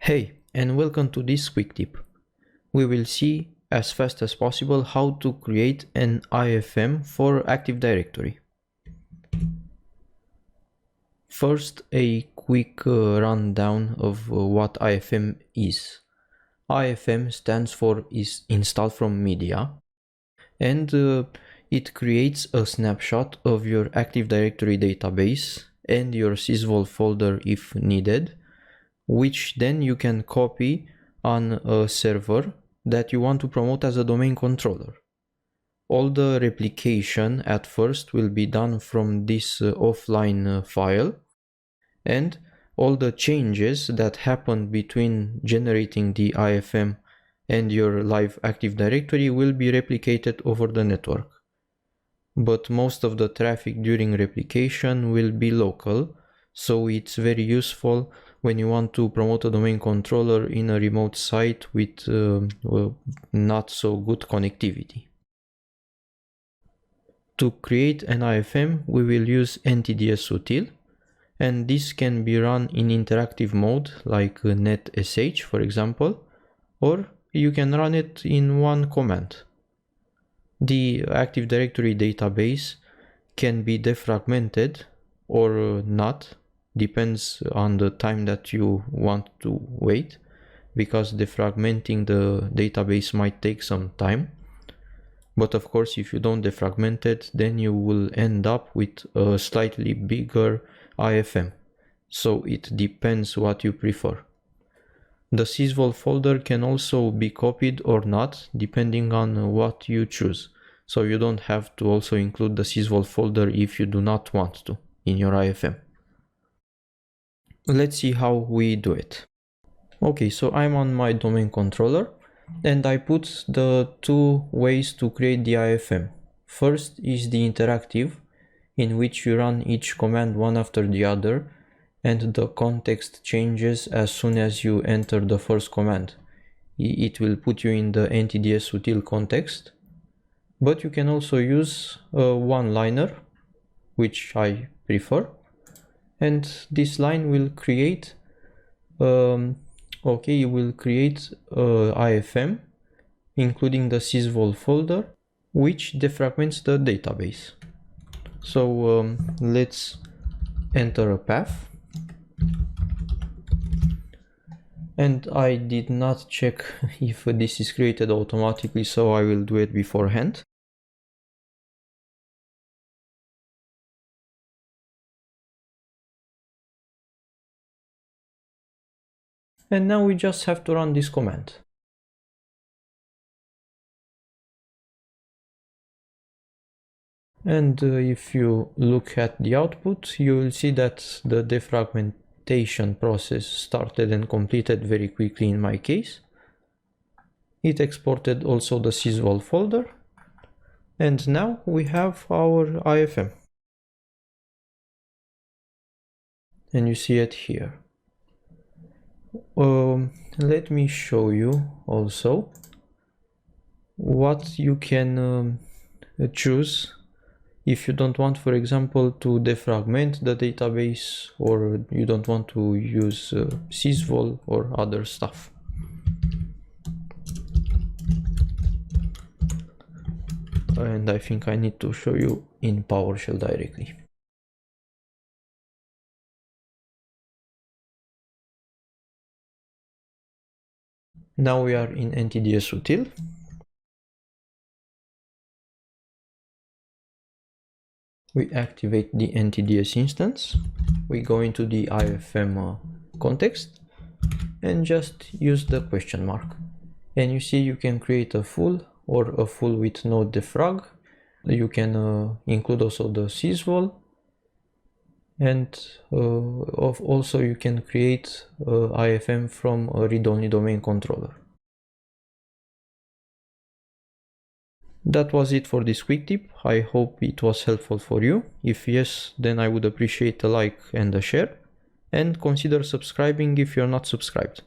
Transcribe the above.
Hey, and welcome to this quick tip. We will see as fast as possible how to create an IFM for Active Directory. First, a quick rundown of what IFM is. IFM stands for is installed from media, and it creates a snapshot of your Active Directory database and your sysvol folder if needed, which then you can copy on a server that you want to promote as a domain controller. All the replication at first will be done from this offline file, and all the changes that happen between generating the IFM and your live Active Directory will be replicated over the network. But most of the traffic during replication will be local, so it's very useful when you want to promote a domain controller in a remote site with not so good connectivity. To create an IFM, we will use ntdsutil, and this can be run in interactive mode like netsh, for example, or you can run it in one command. The Active Directory database can be defragmented or not, depends on the time that you want to wait, because defragmenting the database might take some time. But of course, if you don't defragment it, then you will end up with a slightly bigger IFM. So it depends what you prefer. The sysvol folder can also be copied or not, depending on what you choose. So you don't have to also include the sysvol folder if you do not want to in your IFM. Let's see how we do it. Okay, so I'm on my domain controller and I put the two ways to create the IFM. First is the interactive, in which you run each command one after the other, and the context changes as soon as you enter the first command. It will put you in the ntdsutil context, but you can also use a one-liner, which I prefer, and this line will create it will create IFM, including the sysvol folder, which defragments the database. So let's enter a path. And I did not check if this is created automatically, so I will do it beforehand. And now we just have to run this command. And if you look at the output, you will see that the defragmentation process started and completed very quickly in my case. It exported also the sysvol folder, and now we have our IFM. And you see it here. Let me show you also what you can choose if you don't want, for example, to defragment the database, or you don't want to use sysvol or other stuff. And I think I need to show you in PowerShell directly. Now we are in ntdsutil. We activate the ntds instance. We go into the IFM context and just use the question mark. And you see you can create a full or a full with no defrag. You can include also the sysvol, and also you can create IFM from a read-only domain controller. That was it for this quick tip. I hope it was helpful for you. If yes, then I would appreciate a like and a share, and consider subscribing if you're not subscribed.